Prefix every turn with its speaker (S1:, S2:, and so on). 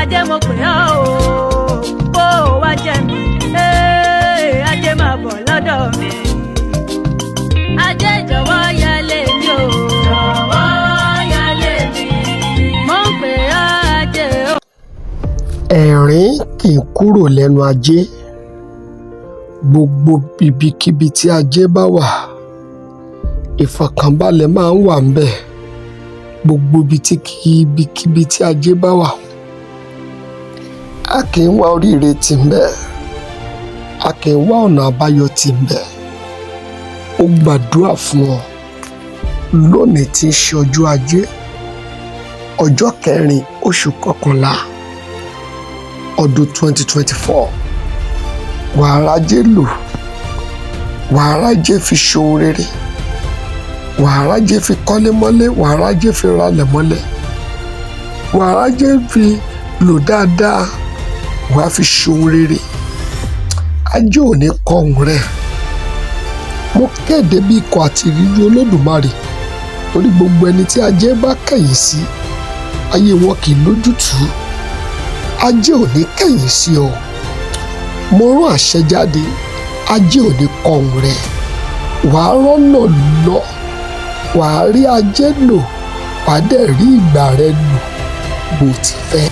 S1: ajé mo pè ọ́ o kó o wá jẹ mi ajé máa bọ̀ lọ́dọ̀ mi ajé jọ̀wọ́ yálé mi o jọ̀wọ́ yálé mi mo ń pè ọ́ ajé o.
S2: ẹ̀rín kì í kúrò lẹ́nu ajé. Gbogbo ibikíbi tí ajé bá wà ìfọ̀kànbalẹ̀ máa ń wà ńbẹ̀. Gbogbo ibikíbi tí ajé bá wà a kì í wá oríire tì ńbẹ̀, a kì í wá ọ̀nà àbáyọ tì ńbẹ̀. Ó gbàdúrà fún ọ lónìí tí ń ṣe ọjọ́ ajé, ọjọ́ 4 oṣù kọkànlá ọdún 2024. Wàá rájé lò, wàá rájé fi ṣohun rere, wàá rájé fi kọ́lé mọ́lé, wàá rájé fi ralẹ̀ mọ́lẹ̀, wàá rájé fi lò dáadáa, wàá fi ṣohun rere. Ajé ò ní kọ ohùn rẹ̀. Mo kéde bí ikọ̀ àti ìríjú Olódùmarè torí gbogbo ẹni tí ajé bá kẹ̀yìn sí ayé wọn kì í lójútùú. Ajé ò ní kẹ̀yìn sí ọ. Mo rán àṣẹ jáde, ajé ò ní kọ ohùn rẹ̀. Wàá rọ́nà lọ, wàá rí ajé lò, wàá dẹ̀ rí ìgbà rẹ lò bó ti fẹ́.